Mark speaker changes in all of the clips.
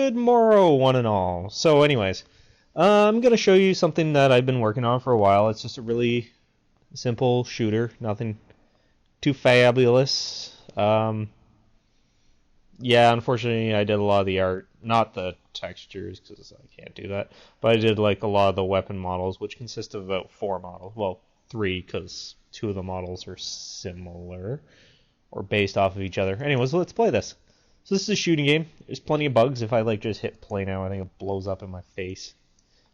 Speaker 1: Good morrow, one and all. So anyways, I'm going to show you something that I've been working on for a while. It's just a really simple shooter, nothing too fabulous. Yeah, unfortunately I did a lot of the art, not the textures because I can't do that, but I did like a lot of the weapon models, which consist of about 4 models. Well, 3 because 2 of the models are similar or based off of each other. Anyways, let's play this. So this is a shooting game. There's plenty of bugs. If I like just hit play now, I think it blows up in my face.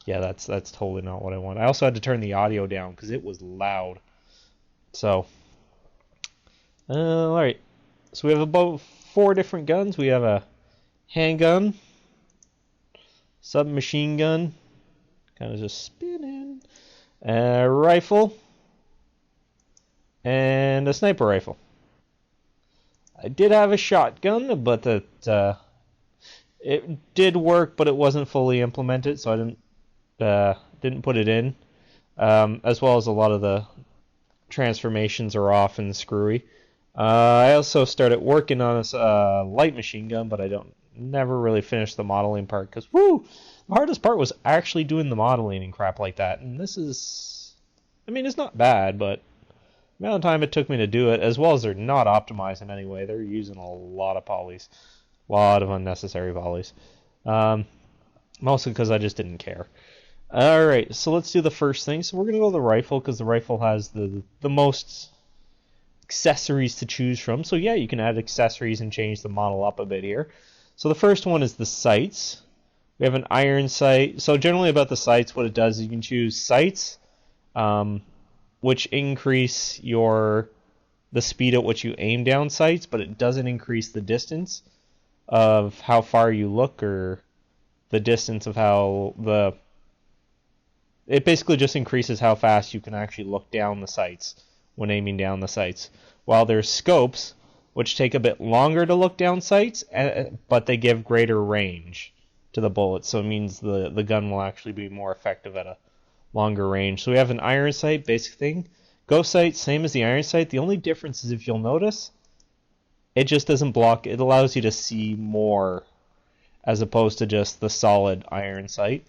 Speaker 1: Yeah, that's totally not what I want. I also had to turn the audio down because it was loud. So, all right. So we have about 4 different guns. We have a handgun, submachine gun, kind of just spinning, a rifle, and a sniper rifle. I did have a shotgun, but it did work, but it wasn't fully implemented, so I didn't put it in. As well as a lot of the transformations are off and screwy. I also started working on a light machine gun, but I never really finished the modeling part because the hardest part was actually doing the modeling and crap like that. And this is, I mean, it's not bad, but the amount of time it took me to do it, as well as they're not optimized in any way. They're using a lot of polys, a lot of unnecessary volleys. Mostly because I just didn't care. Alright, so let's do the first thing. So we're going to go with the rifle because the rifle has the most accessories to choose from. So yeah, you can add accessories and change the model up a bit here. So the first one is the sights. We have an iron sight. So generally about the sights, what it does is you can choose sights, which increase the speed at which you aim down sights, but it doesn't increase the distance of how far you look or the distance of how it basically just increases how fast you can actually look down the sights when aiming down the sights. While there's scopes, which take a bit longer to look down sights, but they give greater range to the bullets, so it means the gun will actually be more effective at a longer range. So we have an iron sight, basic thing. Ghost sight, same as the iron sight. The only difference is, if you'll notice, it just doesn't block. It allows you to see more as opposed to just the solid iron sight.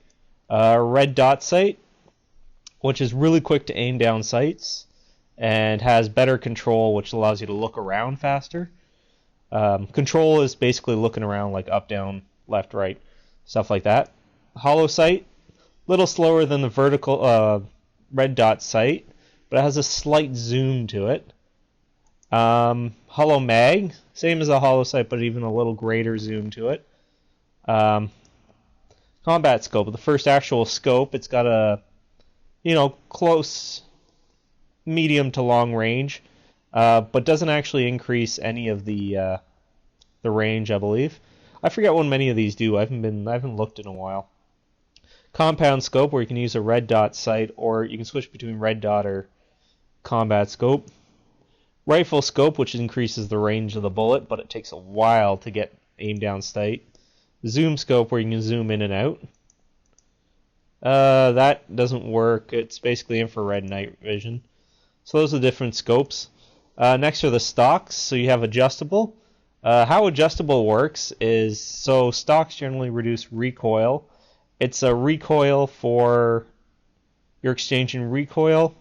Speaker 1: Red dot sight, which is really quick to aim down sights and has better control, which allows you to look around faster. Control is basically looking around like up, down, left, right, stuff like that. Hollow sight, little slower than the vertical red dot sight, but it has a slight zoom to it. Hollow mag, same as a hollow sight, but even a little greater zoom to it. Combat scope, the first actual scope, it's got a close, medium to long range, but doesn't actually increase any of the range, I believe. I forget what many of these do. I haven't looked in a while. Compound scope, where you can use a red dot sight, or you can switch between red dot or combat scope. Rifle scope, which increases the range of the bullet, but it takes a while to get aim down sight. Zoom scope, where you can zoom in and out. That doesn't work. It's basically infrared night vision. So those are the different scopes. Next are the stocks. So you have adjustable. How adjustable works is, so stocks generally reduce recoil. It's a recoil for, you're exchanging recoil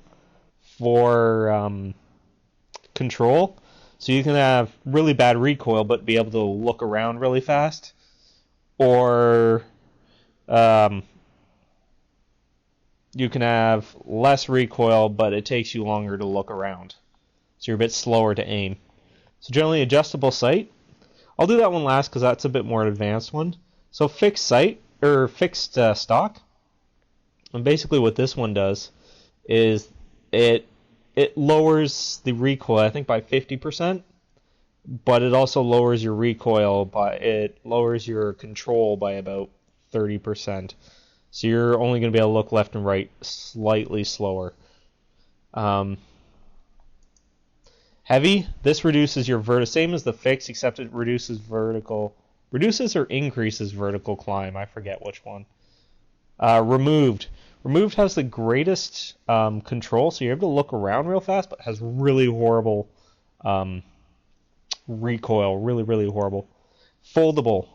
Speaker 1: for control. So you can have really bad recoil but be able to look around really fast. Or you can have less recoil, but it takes you longer to look around. So you're a bit slower to aim. So generally adjustable sight. I'll do that one last because that's a bit more advanced one. So fixed sight, or fixed stock. And basically what this one does is it lowers the recoil, I think, by 50%. But it also lowers your recoil it lowers your control by about 30%. So you're only going to be able to look left and right slightly slower. Heavy, this reduces your same as the fix, except it reduces or increases vertical climb. I forget which one. Removed has the greatest control, so you're able to look around real fast, but has really horrible recoil, really horrible. Foldable.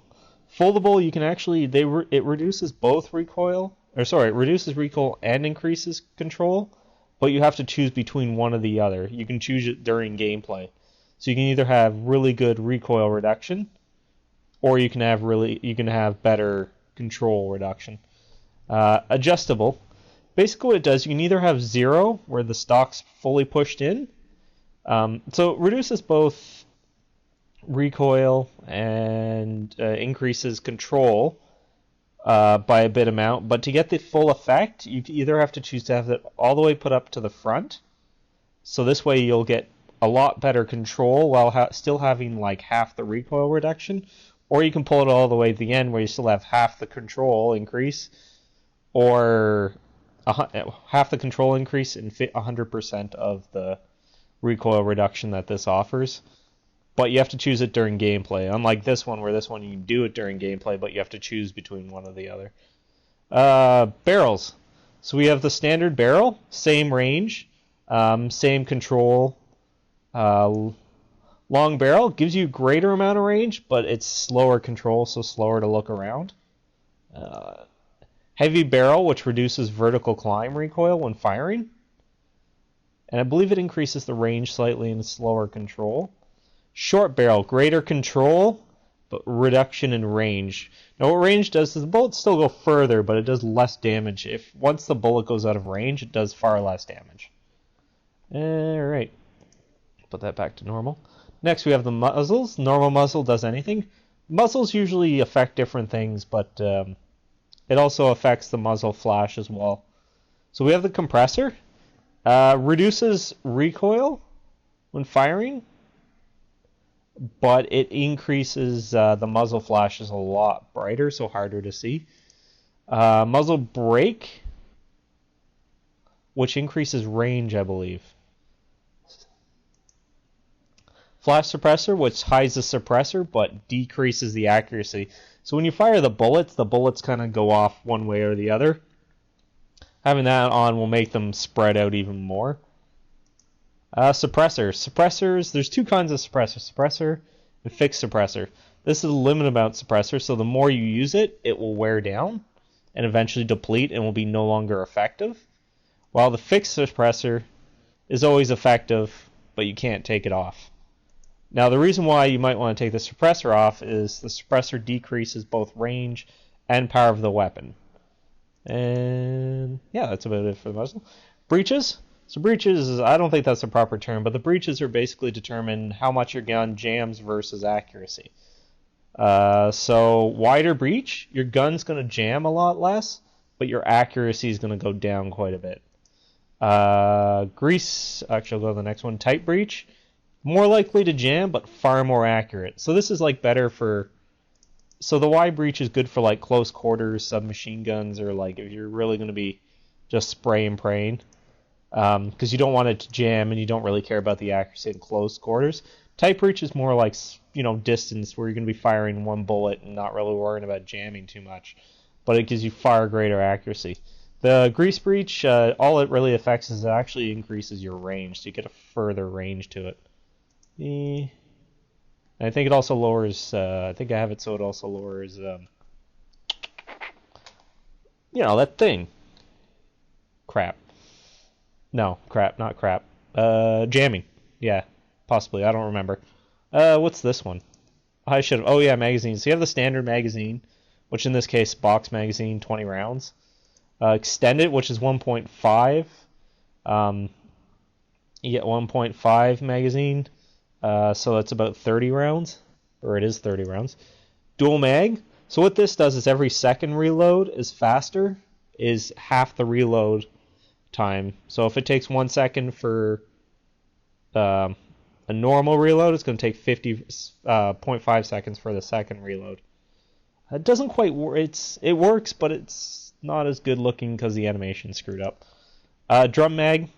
Speaker 1: Foldable, you can actually it reduces both recoil, or sorry, it reduces recoil and increases control, but you have to choose between one or the other. You can choose it during gameplay, so you can either have really good recoil reduction, or you can have better control reduction. Adjustable. Basically, what it does, you can either have 0, where the stock's fully pushed in, so it reduces both recoil and increases control by a bit amount, but to get the full effect, you either have to choose to have it all the way put up to the front, so this way you'll get a lot better control while still having like half the recoil reduction, or you can pull it all the way to the end where you still have half the control increase, or half the control increase and 100% of the recoil reduction that this offers. But you have to choose it during gameplay, unlike this one, where this one you can do it during gameplay, but you have to choose between one or the other. Barrels. So we have the standard barrel, same range, same control. Long barrel gives you greater amount of range, but it's slower control, so slower to look around. Heavy barrel, which reduces vertical climb recoil when firing. And I believe it increases the range slightly and slower control. Short barrel, greater control, but reduction in range. Now what range does is the bullets still go further, but it does less damage. Once the bullet goes out of range, it does far less damage. Alright. Put that back to normal. Next we have the muzzles. Normal muzzle does anything. Muzzles usually affect different things, but it also affects the muzzle flash as well. So we have the compressor. Reduces recoil when firing, but it increases the muzzle flashes a lot brighter, so harder to see. Muzzle brake, which increases range, I believe. Flash suppressor, which hides the suppressor but decreases the accuracy. So when you fire the bullets kind of go off one way or the other. Having that on will make them spread out even more. Suppressors, there's two kinds of suppressor and fixed suppressor. This is a limited amount suppressor, so the more you use it, it will wear down and eventually deplete and will be no longer effective. While the fixed suppressor is always effective, but you can't take it off. Now the reason why you might want to take the suppressor off is the suppressor decreases both range and power of the weapon. And yeah, that's about it for the muzzle. Breaches. So breaches, I don't think that's a proper term, but the breaches are basically determine how much your gun jams versus accuracy. So wider breach, your gun's going to jam a lot less, but your accuracy is going to go down quite a bit. Grease, actually I'll go to the next one. Tight breach, more likely to jam, but far more accurate. So this is like better for... So the wide breach is good for like close quarters, submachine guns, or like if you're really going to be just spray and praying. Because you don't want it to jam and you don't really care about the accuracy in close quarters. Tight breach is more like, distance where you're going to be firing one bullet and not really worrying about jamming too much. But it gives you far greater accuracy. The grease breach, all it really affects is it actually increases your range, so you get a further range to it. And I think it also lowers, I think I have it so it also lowers, that thing. Crap. No, crap, not crap. Jamming. Yeah, possibly. I don't remember. What's this one? I should have... Oh, yeah, magazines. So you have the standard magazine, which in this case, box magazine, 20 rounds. Extended, which is 1.5. You get 1.5 magazine. So that's about 30 rounds. Or it is 30 rounds. Dual mag. So what this does is every second reload is faster, is half the reload time. So if it takes 1 second for a normal reload, it's going to take 50.5 seconds for the second reload. It doesn't quite work. It works, but it's not as good looking because the animation's screwed up. Drum mag,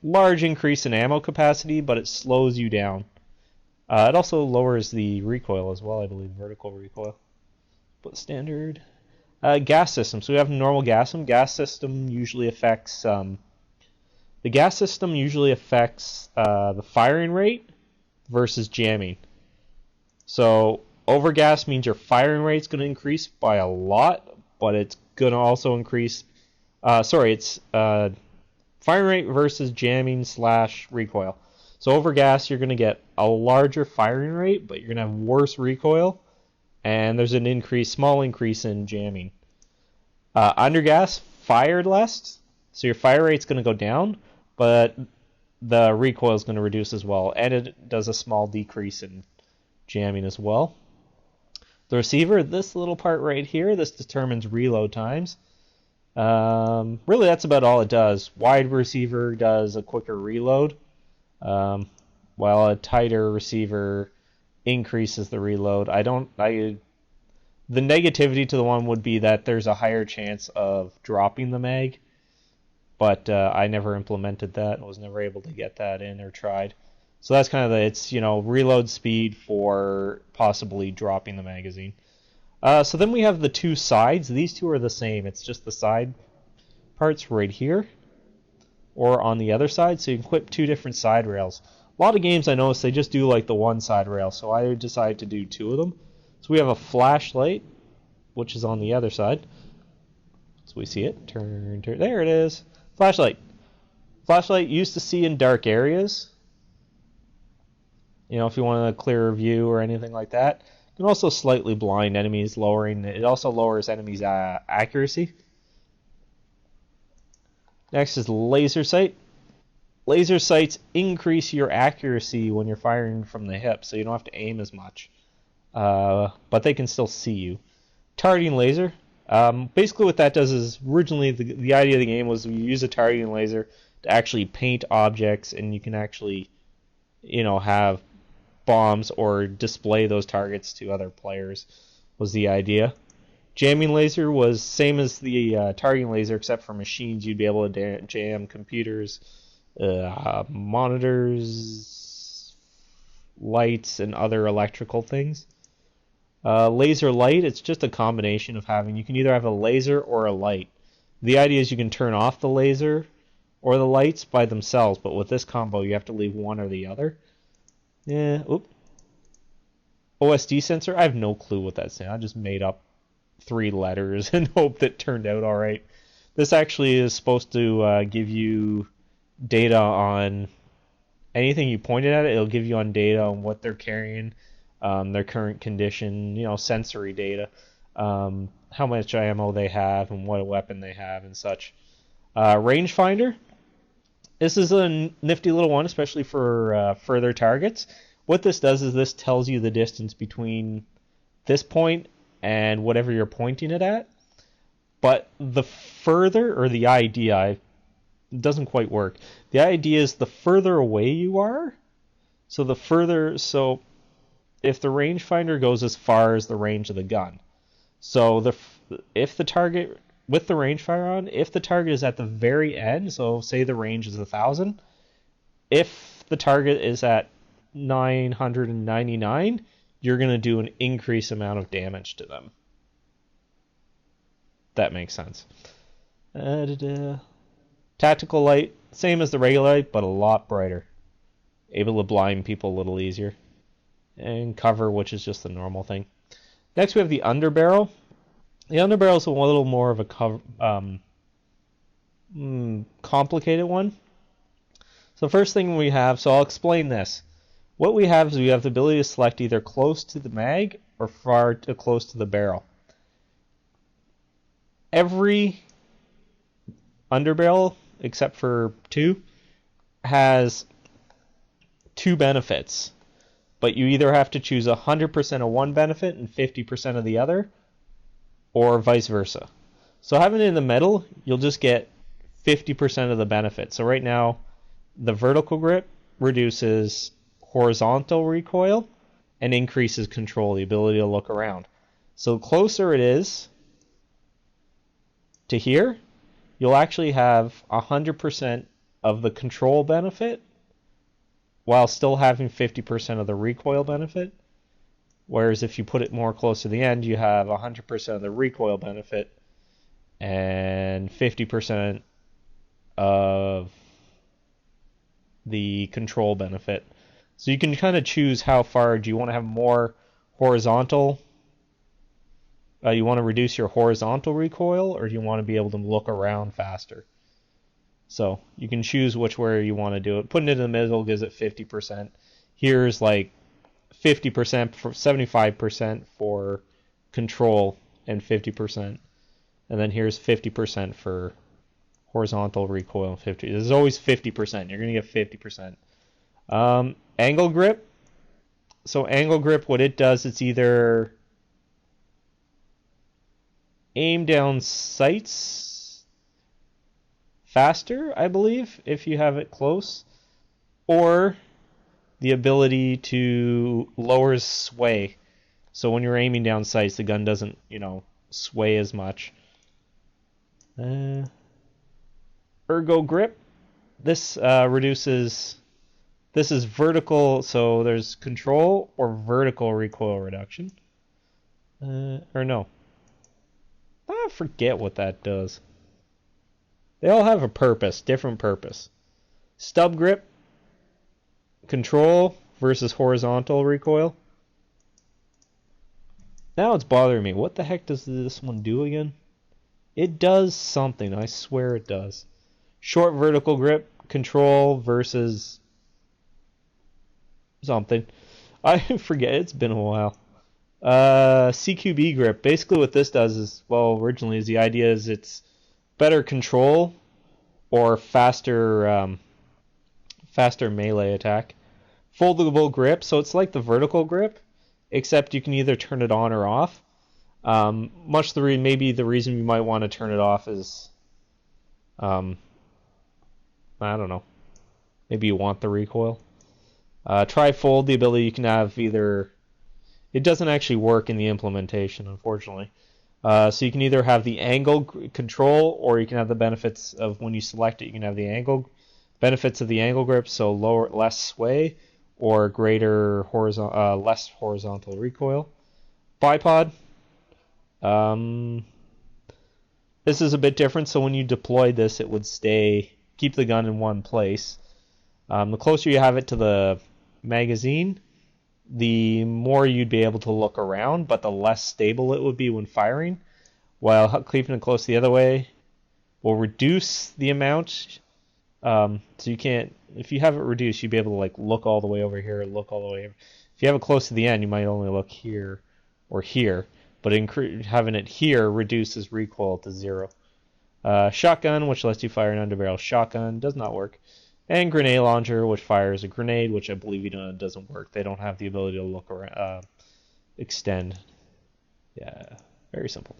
Speaker 1: large increase in ammo capacity, but it slows you down. It also lowers the recoil as well, I believe, vertical recoil. But standard. Gas system. So we have normal gas system. Gas system usually affects the firing rate versus jamming. So Overgas means your firing rate's going to increase by a lot, but it's going to also increase. It's firing rate versus jamming / recoil. So overgas, you're going to get a larger firing rate, but you're going to have worse recoil, and there's an small increase in jamming. Undergas, fired less, so your fire rate's going to go down, but the recoil is going to reduce as well, and it does a small decrease in jamming as well. The receiver, this little part right here, this determines reload times. Really, that's about all it does. Wide receiver does a quicker reload, while a tighter receiver increases the reload. The negativity to the one would be that there's a higher chance of dropping the mag, but I never implemented that. I was never able to get that in or tried. So that's kind of reload speed for possibly dropping the magazine. So then we have the two sides. These two are the same. It's just the side parts right here or on the other side. So you can equip two different side rails. A lot of games I notice they just do like the one side rail. So I decided to do two of them. So we have a flashlight, which is on the other side. So we see it. Turn. There it is. Flashlight. Flashlight used to see in dark areas. If you want a clearer view or anything like that. You can also slightly blind enemies, it also lowers enemies' accuracy. Next is laser sight. Laser sights increase your accuracy when you're firing from the hip, so you don't have to aim as much. But they can still see you. Targeting laser. Basically what that does is, originally the idea of the game was you use a targeting laser to actually paint objects, and you can actually, have bombs or display those targets to other players, was the idea. Jamming laser was same as the targeting laser, except for machines. You'd be able to jam computers, monitors, lights, and other electrical things. Laser light, it's just a combination of you can either have a laser or a light. The idea is you can turn off the laser or the lights by themselves, but with this combo you have to leave one or the other. OSD sensor, I have no clue what that's saying. I just made up 3 letters and hope that turned out alright. This actually is supposed to give you data on anything you pointed at it. It'll give you on data on what they're carrying, their current condition, sensory data, how much ammo they have and what weapon they have and such. Rangefinder. This is a nifty little one, especially for further targets. What this does is this tells you the distance between this point and whatever you're pointing it at. But the idea, it doesn't quite work. The idea is the further away you are, so if the rangefinder goes as far as the range of the gun. So if the target with the rangefinder on, if the target is at the very end, so say the range is 1,000, if the target is at 999, you're going to do an increased amount of damage to them. That makes sense. Tactical light, same as the regular light, but a lot brighter. Able to blind people a little easier. And cover, which is just the normal thing. Next we have the underbarrel. The underbarrel is a little more of a complicated one. So first thing we have, so I'll explain this. What we have is we have the ability to select either close to the mag or far to close to the barrel. Every underbarrel, except for 2, has 2 benefits. But you either have to choose 100% of one benefit and 50% of the other, or vice versa. So having it in the middle, you'll just get 50% of the benefit. So right now, the vertical grip reduces horizontal recoil and increases control, the ability to look around. So the closer it is to here, you'll actually have 100% of the control benefit while still having 50% of the recoil benefit. Whereas if you put it more close to the end, you have 100% of the recoil benefit and 50% of the control benefit. So you can kind of choose how far do you want to have more horizontal. You want to reduce your horizontal recoil, or do you want to be able to look around faster? So you can choose which way you want to do it. Putting it in the middle gives it 50%. Here's like 50% for 75% for control and 50%. And then here's 50% for horizontal recoil. 50. There's always 50%. You're going to get 50%. Angle grip. So angle grip, what it does, it's either aim down sights faster, I believe, if you have it close, or the ability to lower sway. So when you're aiming down sights, the gun doesn't, sway as much. Ergo grip. This reduces. This is vertical, so there's control or vertical recoil reduction. Or no. I forget what that does. They all have a purpose, different purpose. Stub grip, control versus horizontal recoil. Now it's bothering me. What the heck does this one do again? It does something. I swear it does. Short vertical grip, control versus something. I forget. It's been a while. CQB grip. Basically what this does is, well, originally the idea is it's better control or faster melee attack. Foldable grip. So it's like the vertical grip, except you can either turn it on or off. Maybe the reason you might want to turn it off is, I don't know. Maybe you want the recoil. Tri-fold, the ability you can have either. It doesn't actually work in the implementation, unfortunately. So you can either have the angle control, or you can have the benefits of when you select it. You can have the angle benefits of the angle grip, so less sway, or less horizontal recoil. Bipod. This is a bit different. So when you deploy this, it would keep the gun in one place. The closer you have it to the magazine, the more you'd be able to look around, but the less stable it would be when firing. While keeping it close the other way will reduce the amount. So you can't, if you have it reduced, you'd be able to look all the way over here, look all the way over. If you have it close to the end, you might only look here or here, but having it here reduces recoil to 0. Shotgun, which lets you fire an underbarrel shotgun, does not work. And grenade launcher, which fires a grenade, which I believe doesn't work. They don't have the ability to look around, extend. Yeah, very simple.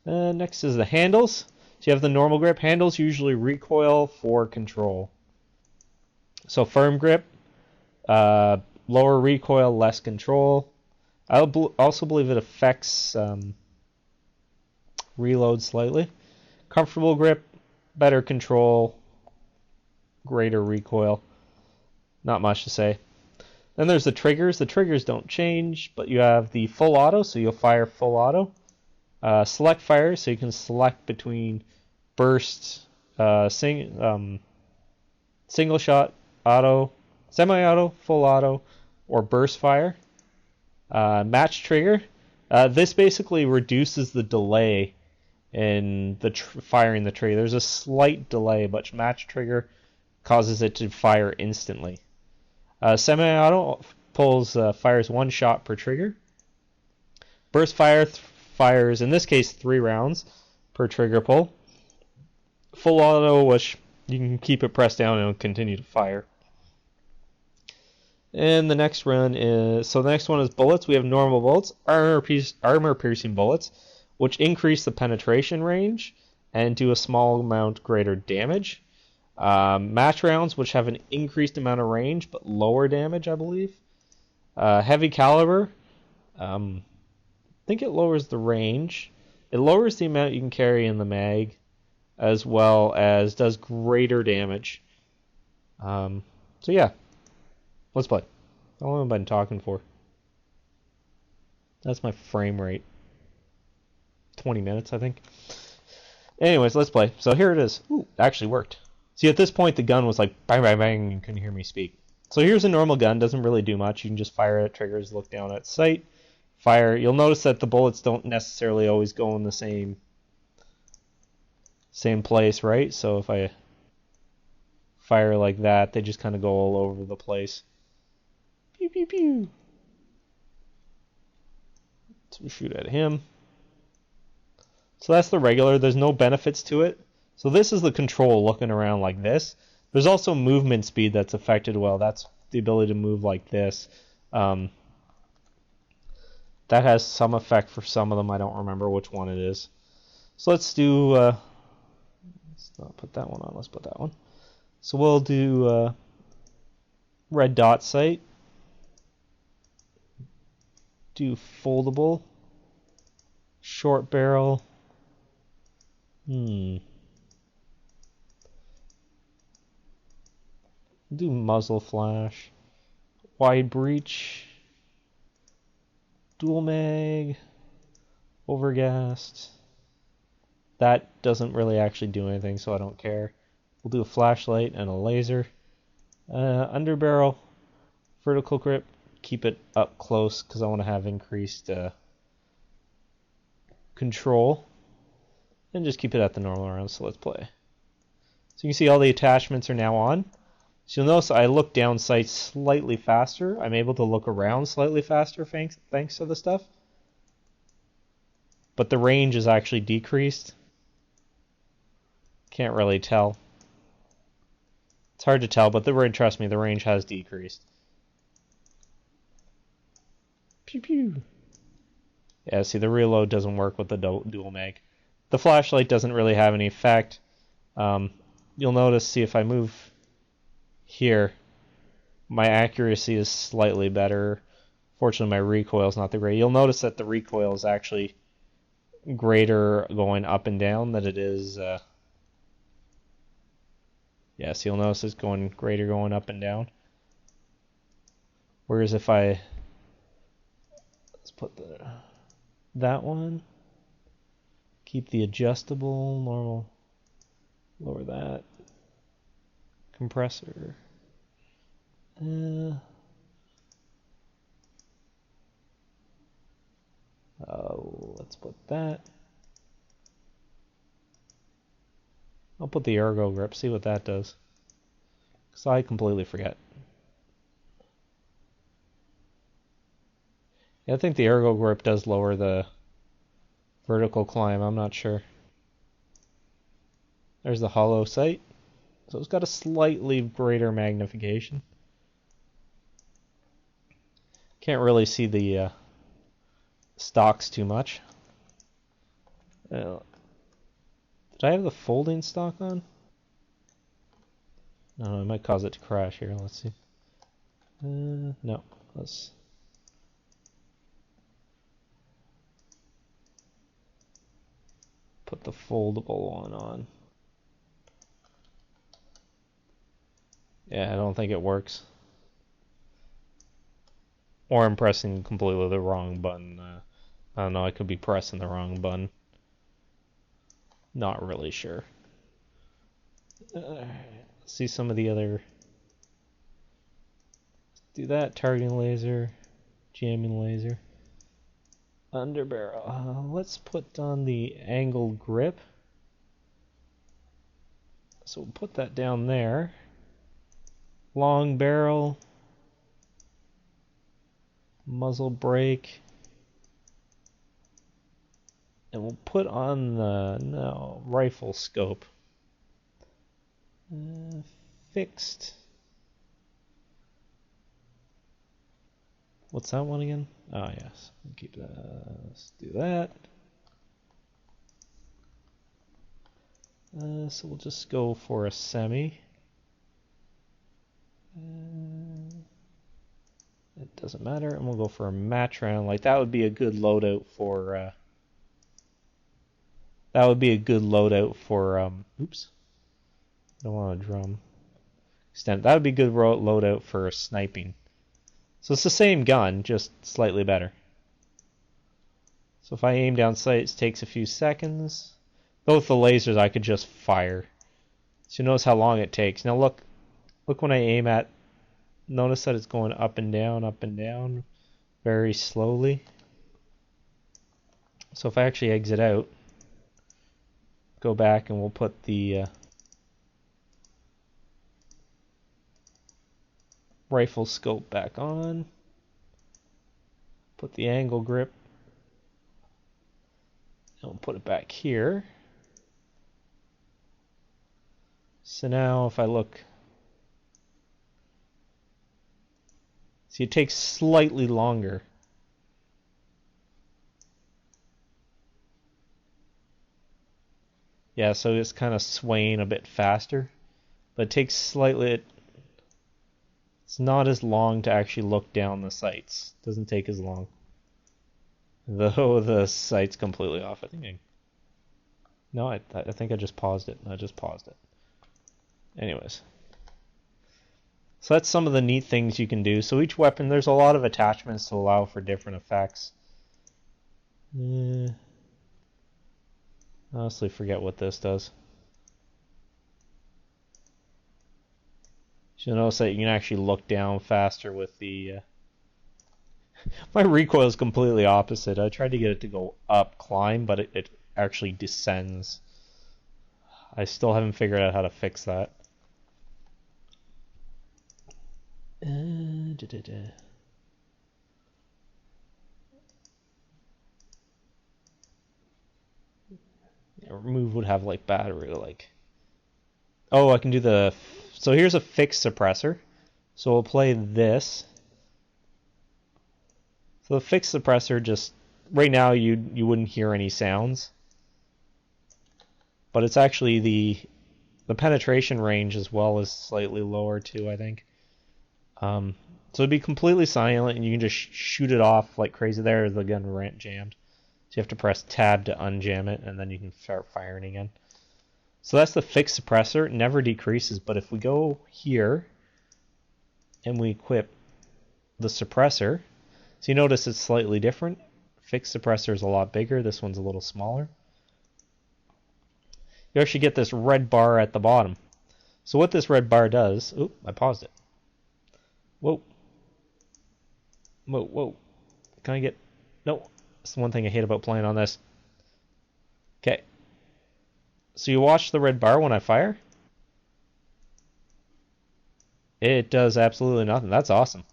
Speaker 1: Next is the handles. So you have the normal grip. Handles usually recoil for control. So firm grip, lower recoil, less control. I also believe it affects reload slightly. Comfortable grip, better control, greater recoil. Not much to say. Then there's the triggers. The triggers don't change, but you have the full auto, so you'll fire full auto. Select fire, so you can select between burst, single shot, auto, semi-auto, full auto, or burst fire. Match trigger. This basically reduces the delay in the firing the trigger. There's a slight delay, but match trigger causes it to fire instantly. Semi-auto fires 1 shot per trigger. Burst fire fires, in this case, 3 rounds per trigger pull. Full auto, which you can keep it pressed down and it'll continue to fire. And the next one is bullets. We have normal bullets, armor-piercing bullets, which increase the penetration range and do a small amount greater damage. Match rounds, which have an increased amount of range but lower damage, I believe. Heavy caliber, I think it lowers the range. It lowers the amount you can carry in the mag, as well as does greater damage. So yeah, let's play. How long have I been talking for? That's my frame rate. 20 minutes, I think. Anyways, let's play. So here it is. Ooh, it actually worked. See, at this point, the gun was like bang, bang, bang, and you couldn't hear me speak. So here's a normal gun. Doesn't really do much. You can just fire at triggers, look down at sight, fire, you'll notice that the bullets don't necessarily always go in the same place, right? So if I fire like that, they just kind of go all over the place. Pew pew pew. So we shoot at him. So that's the regular. There's no benefits to it. So this is the control looking around like this. There's also movement speed that's affected. Well, that's the ability to move like this. That has some effect for some of them. I don't remember which one it is. So let's do, let's not put that one on, let's put that one. So we'll do red dot sight. Do foldable. Short barrel. Do muzzle flash. Wide breach. Dual mag. Overgassed. That doesn't really actually do anything, so I don't care. We'll do a flashlight and a laser. Underbarrel. Vertical grip. Keep it up close because I want to have increased control. And just keep it at the normal round, so let's play. So you can see all the attachments are now on. So you'll notice I look down sights slightly faster. I'm able to look around slightly faster thanks to the stuff. But the range is actually decreased. Can't really tell. It's hard to tell, but trust me, the range has decreased. Pew pew. Yeah, see, the reload doesn't work with the dual mag. The flashlight doesn't really have any effect. You'll notice, see, if I move here, my accuracy is slightly better. Fortunately, my recoil is not the great. You'll notice that the recoil is actually greater going up and down than it is. Yes, you'll notice it's going greater going up and down. Whereas if let's put that one. Keep the adjustable, normal, lower that. Compressor. Let's put that. I'll put the ergo grip, see what that does. Because I completely forget. Yeah, I think the ergo grip does lower the vertical climb, I'm not sure. There's the hollow sight. So it's got a slightly greater magnification. Can't really see the stocks too much. Did I have the folding stock on? No, it might cause it to crash here. Let's see. No. Let's... put the foldable one on. Yeah, I don't think it works. Or I'm pressing completely the wrong button. I don't know, I could be pressing the wrong button. Not really sure. Let's see some of the other... do that, targeting laser, jamming laser. Underbarrel. Let's put on the angled grip. So we'll put that down there. Long barrel. Muzzle brake. And we'll put on the rifle scope. Fixed. What's that one again? Oh, yes. Keep that. Let's do that. So we'll just go for a semi. It doesn't matter, and we'll go for a match round. Like that would be a good loadout for. That would be a good loadout for. Oops. Don't want a drum. Extend. That would be a good loadout for sniping. So it's the same gun, just slightly better. So if I aim down sights, it takes a few seconds. Both the lasers I could just fire. So you notice how long it takes. Now look when I aim at, notice that it's going up and down, very slowly. So if I actually exit out, go back and we'll put the rifle scope back on. Put the angle grip. And we'll put it back here. So now if I look, see, it takes slightly longer. Yeah, so it's kind of swaying a bit faster, but it takes slightly, it's not as long to actually look down the sights. It doesn't take as long. Though the sight's completely off, I think. No, I think I just paused it. I just paused it. Anyways. So that's some of the neat things you can do. So each weapon, there's a lot of attachments to allow for different effects. Honestly forget what this does. You'll notice that you can actually look down faster with the... My recoil is completely opposite. I tried to get it to go up, climb, but it actually descends. I still haven't figured out how to fix that. Remove would have like battery, like... Oh, I can do the... So here's a fixed suppressor. So we'll play this. So the fixed suppressor just... Right now you wouldn't hear any sounds. But it's actually the penetration range as well is slightly lower too, I think. So it'd be completely silent and you can just shoot it off like crazy. There, the gun jammed. So you have to press tab to unjam it and then you can start firing again. So that's the fixed suppressor. It never decreases, but if we go here and we equip the suppressor, so you notice it's slightly different. Fixed suppressor is a lot bigger. This one's a little smaller. You actually get this red bar at the bottom. So what this red bar does... Oop, I paused it. Whoa. Whoa, whoa. Can I get... No. That's the one thing I hate about playing on this. Okay. So you watch the red bar when I fire. It does absolutely nothing. That's awesome.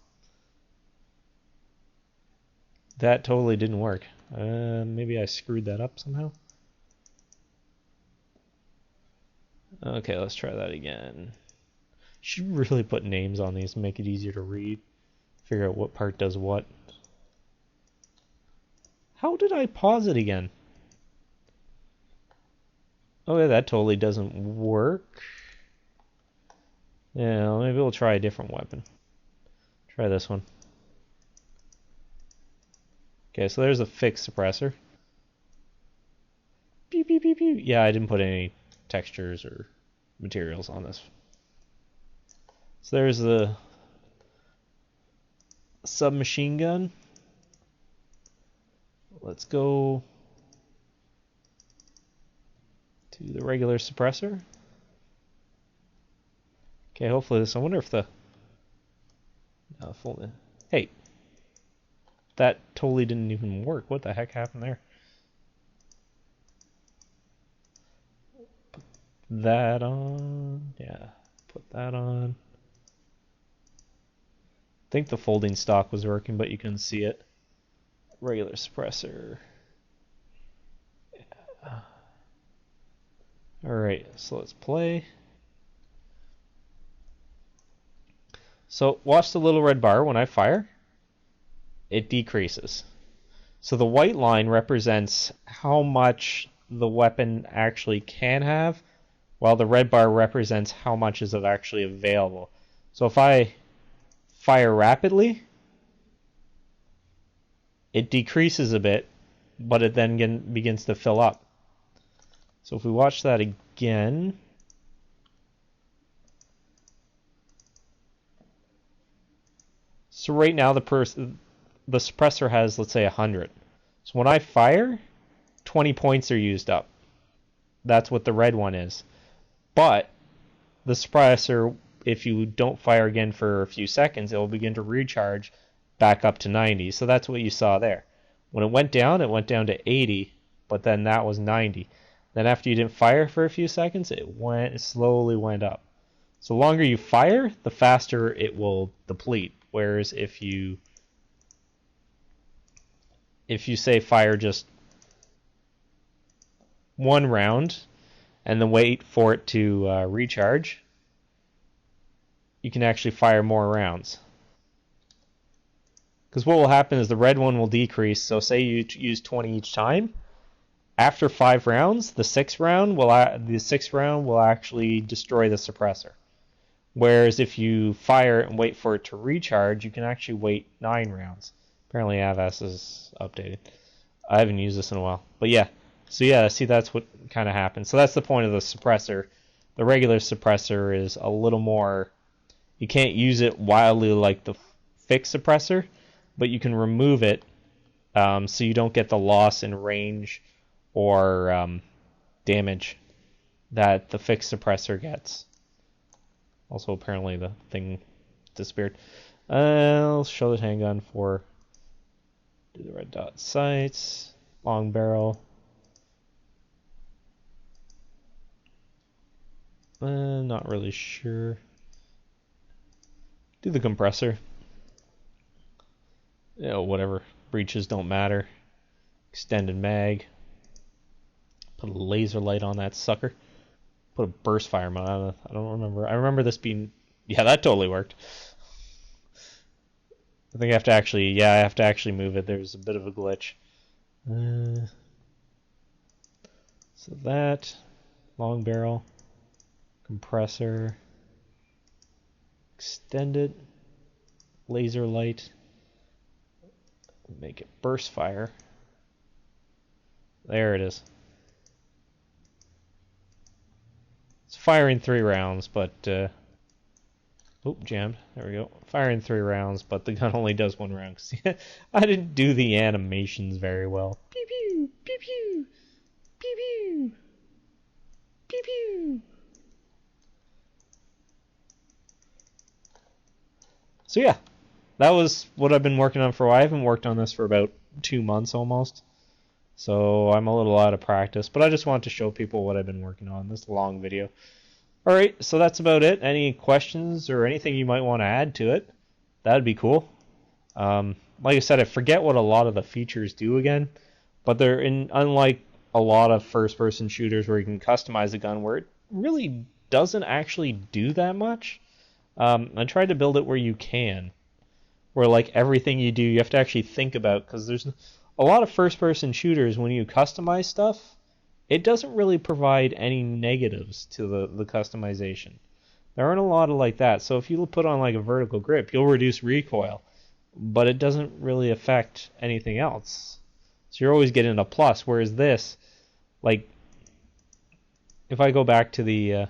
Speaker 1: That totally didn't work. Maybe I screwed that up somehow. Okay, let's try that again. Should really put names on these to make it easier to read. Figure out what part does what. How did I pause it again? Oh yeah, that totally doesn't work. Yeah, maybe we'll try a different weapon. Try this one. Okay, so there's a fixed suppressor. Pew, pew, pew, pew. Yeah, I didn't put any textures or materials on this. So there's the submachine gun. Let's go to the regular suppressor. Okay, hopefully this... I wonder if the... Hey! That totally didn't even work. What the heck happened there? Put that on. Yeah, put that on. I think the folding stock was working, but you couldn't see it. Regular suppressor. Yeah. Alright, so let's play. So watch the little red bar when I fire. It decreases. So the white line represents how much the weapon actually can have, while the red bar represents how much is actually available. So if I fire rapidly, it decreases a bit, but it then begins to fill up. So if we watch that again, so right now the suppressor has, let's say, 100. So when I fire, 20 points are used up. That's what the red one is. But the suppressor, if you don't fire again for a few seconds, it will begin to recharge back up to 90. So that's what you saw there. When it went down to 80, but then that was 90. Then after you didn't fire for a few seconds, it slowly went up. So the longer you fire, the faster it will deplete. Whereas if you say fire just one round and then wait for it to recharge, you can actually fire more rounds. Because what will happen is the red one will decrease. So say you use 20 each time. After 5 rounds, the sixth round will actually destroy the suppressor. Whereas if you fire and wait for it to recharge, you can actually wait 9 rounds. Apparently Avast is updated. I haven't used this in a while. But yeah. So yeah, see, that's what kind of happens. So that's the point of the suppressor. The regular suppressor is a little more... You can't use it wildly like the fixed suppressor, but you can remove it so you don't get the loss in range or damage that the fixed suppressor gets. Also, apparently the thing disappeared. I'll show the handgun for do the red dot sights, long barrel. Not really sure. Do the compressor. You know, whatever. Breaches don't matter. Extended mag. Put a laser light on that sucker. Put a burst fire mode. I don't remember. I remember this being... Yeah, that totally worked. I think I have to actually... Yeah, I have to actually move it. There's a bit of a glitch. So that... Long barrel. Compressor. Extended. Laser light. Make it burst fire. There it is. It's firing 3 rounds, but jammed. There we go. Firing 3 rounds, but the gun only does 1 round. I didn't do the animations very well. Pew pew, pew pew, pew pew, pew pew. So yeah, that was what I've been working on for a while. I haven't worked on this for about 2 months almost. So I'm a little out of practice, but I just wanted to show people what I've been working on. This long video. Alright, so that's about it. Any questions or anything you might want to add to it? That would be cool. Like I said, I forget what a lot of the features do again, but they're unlike a lot of first-person shooters where you can customize a gun, where it really doesn't actually do that much. I tried to build it where you can, where like everything you do, you have to actually think about, because there's a lot of first-person shooters, when you customize stuff, it doesn't really provide any negatives to the customization. There aren't a lot of like that. So if you put on like a vertical grip, you'll reduce recoil, but it doesn't really affect anything else. So you're always getting a plus, whereas this, like, if I go back to the...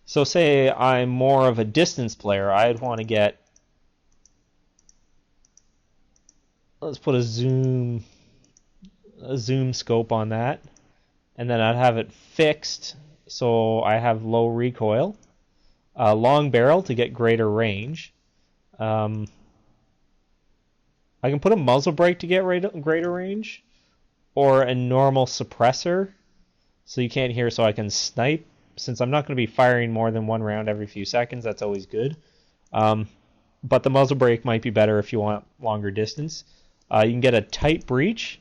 Speaker 1: So say I'm more of a distance player, I'd want to get... Let's put a zoom scope on that, and then I'd have it fixed so I have low recoil, long barrel to get greater range. I can put a muzzle brake to get greater range, or a normal suppressor so you can't hear, so I can snipe. Since I'm not going to be firing more than 1 round every few seconds, that's always good. But the muzzle brake might be better if you want longer distance. You can get a tight breech,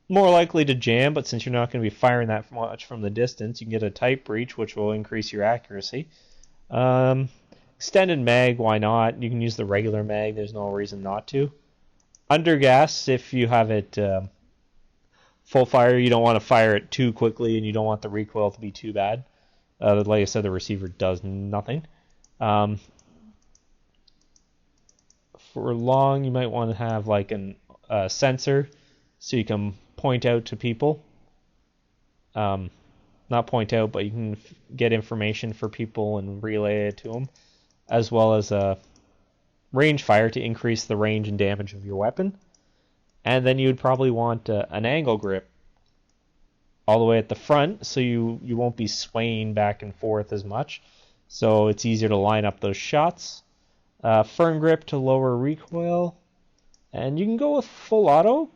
Speaker 1: more likely to jam, but since you're not going to be firing that much from the distance, you can get a tight breech, which will increase your accuracy. Extended mag, why not? You can use the regular mag, there's no reason not to. Under gas, if you have it full fire, you don't want to fire it too quickly, and you don't want the recoil to be too bad. Like I said, the receiver does nothing. For long, you might want to have like a sensor so you can point out to people. Not point out, but you can get information for people and relay it to them, as well as a range fire to increase the range and damage of your weapon. And then you would probably want an angle grip all the way at the front, so you won't be swaying back and forth as much, so it's easier to line up those shots. Firm grip to lower recoil. And you can go with full auto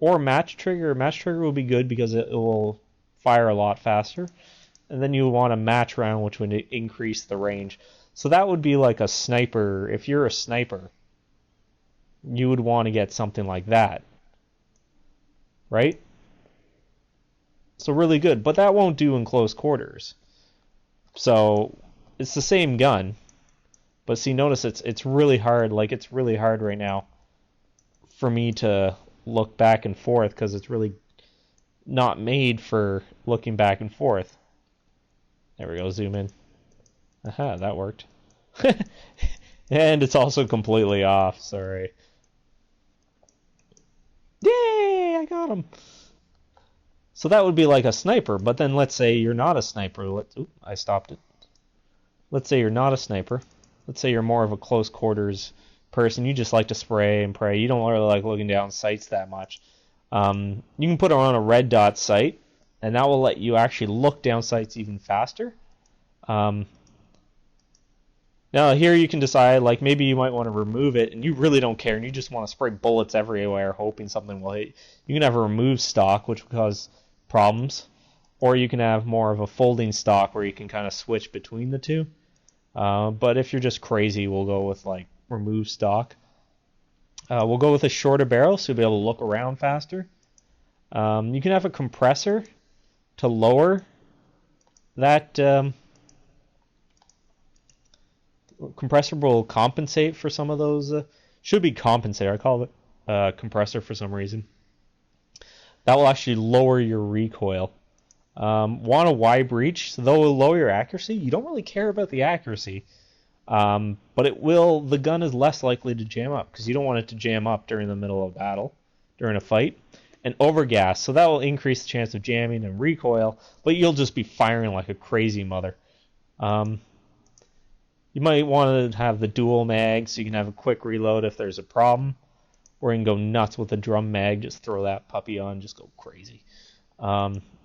Speaker 1: or match trigger. Match trigger will be good because it will fire a lot faster. And then you want a match round, which would increase the range. So that would be like a sniper. If you're a sniper, you would want to get something like that, right? So really good, but that won't do in close quarters. So it's the same gun, but see, notice it's really hard. Like it's really hard right now for me to look back and forth because it's really not made for looking back and forth. There we go, zoom in. Aha, that worked. And it's also completely off, sorry. Yay, I got him. So that would be like a sniper, but then let's say you're not a sniper. Oop, I stopped it. Let's say you're not a sniper. Let's say you're more of a close quarters person. You just like to spray and pray. You don't really like looking down sights that much. You can put it on a red dot sight, and that will let you actually look down sights even faster. Now here you can decide, like maybe you might want to remove it, and you really don't care, and you just want to spray bullets everywhere, hoping something will hit. You can have a remove stock, which will cause problems, or you can have more of a folding stock where you can kind of switch between the two. But if you're just crazy, we'll go with like remove stock. We'll go with a shorter barrel, so you'll be able to look around faster. You can have a compressor to lower that. Compressor will compensate for some of those. Should be compensator. I call it compressor for some reason. That will actually lower your recoil. Want a wide breach, so though it will lower your accuracy. You don't really care about the accuracy, but it will. The gun is less likely to jam up because you don't want it to jam up during the middle of battle, during a fight. And overgas, so that will increase the chance of jamming and recoil, but you'll just be firing like a crazy mother. You might want to have the dual mag so you can have a quick reload if there's a problem. Or you can go nuts with the drum mag, just throw that puppy on, just go crazy.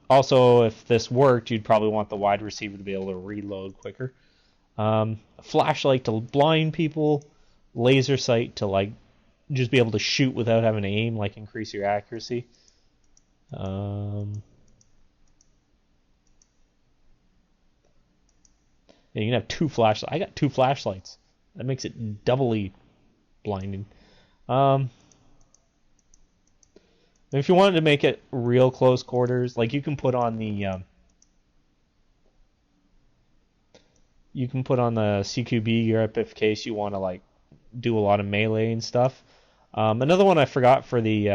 Speaker 1: Also, if this worked, you'd probably want the wide receiver to be able to reload quicker. A flashlight to blind people, laser sight to like just be able to shoot without having to aim, like increase your accuracy. Yeah, you can have two flashlights. I got two flashlights. That makes it doubly blinding. If you wanted to make it real close quarters, like you can put on the CQB grip if case you want to like do a lot of melee and stuff. Another one I forgot for the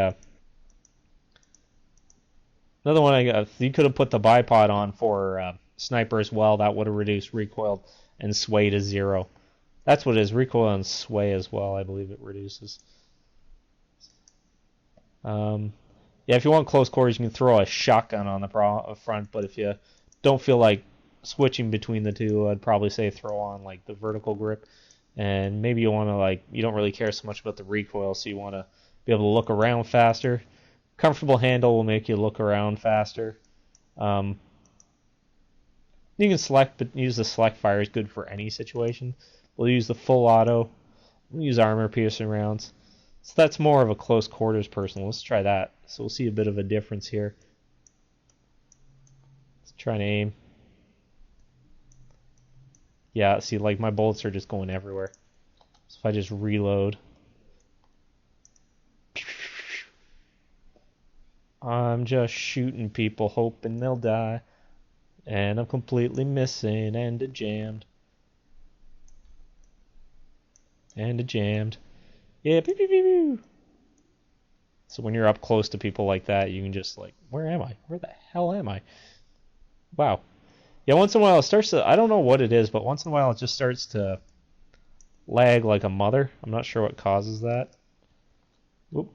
Speaker 1: another one I got. You could have put the bipod on for sniper as well. That would have reduced recoil and sway to 0. That's what it is. Recoil and sway as well. I believe it reduces. Yeah, if you want close quarters, you can throw a shotgun on the front. But if you don't feel like switching between the two, I'd probably say throw on like the vertical grip. And maybe you want to like you don't really care so much about the recoil, so you want to be able to look around faster. Comfortable handle will make you look around faster. You can select, but use the select fire is good for any situation. We'll use the full auto. We'll use armor piercing rounds. So that's more of a close quarters person. Let's try that. So we'll see a bit of a difference here. Let's try and aim. Yeah, see, like my bullets are just going everywhere. So if I just reload. I'm just shooting people, hoping they'll die. And I'm completely missing and jammed. And jammed. Yeah, pew, pew, pew, pew. So when you're up close to people like that, you can just like, where am I? Where the hell am I? Wow. Yeah, once in a while it starts to, I don't know what it is, but once in a while it just starts to lag like a mother. I'm not sure what causes that. Whoop.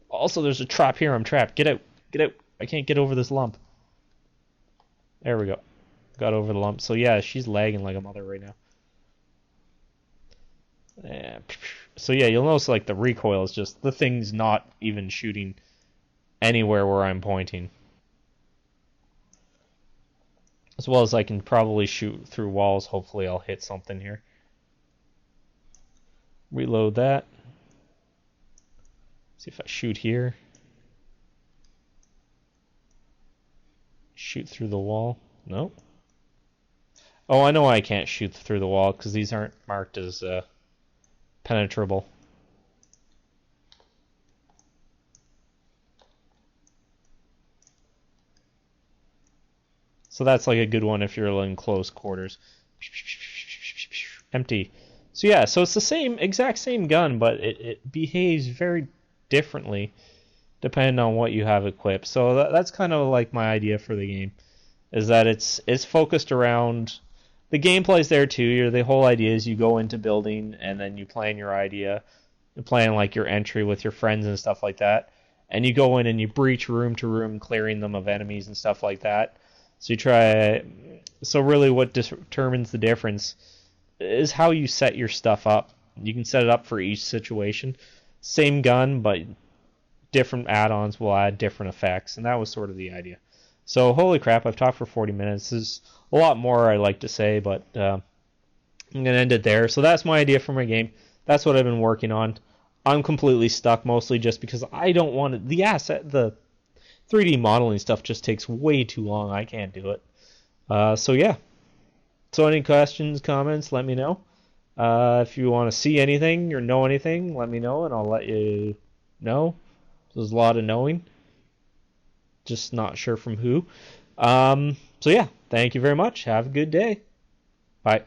Speaker 1: Also, there's a trap here. I'm trapped. Get out. Get out. I can't get over this lump. There we go. Got over the lump. So yeah, she's lagging like a mother right now. Yeah. So yeah, you'll notice like the recoil is just, the thing's not even shooting anywhere where I'm pointing. As well as I can probably shoot through walls. Hopefully I'll hit something here. Reload that. See if I shoot here. Shoot through the wall. Nope. Oh, I know why I can't shoot through the wall, because these aren't marked as penetrable. So that's like a good one if you're in close quarters. Empty. So yeah, so it's the exact same gun, but it behaves very differently depending on what you have equipped. So that's kind of like my idea for the game, is that it's focused around the gameplay's there too. The whole idea is you go into building and then you plan your idea, you plan like your entry with your friends and stuff like that, and you go in and you breach room to room, clearing them of enemies and stuff like that. So you try. So really, what determines the difference is how you set your stuff up. You can set it up for each situation. Same gun, but different add-ons will add different effects, and that was sort of the idea. So holy crap, I've talked for 40 minutes. There's a lot more I'd like to say, but I'm going to end it there. So that's my idea for my game. That's what I've been working on. I'm completely stuck, mostly just because I don't want it. The 3D modeling stuff just takes way too long. I can't do it. So yeah. So any questions, comments, let me know. If you want to see anything or know anything, let me know, and I'll let you know. There's a lot of knowing. Just not sure from who. So yeah, thank you very much. Have a good day. Bye.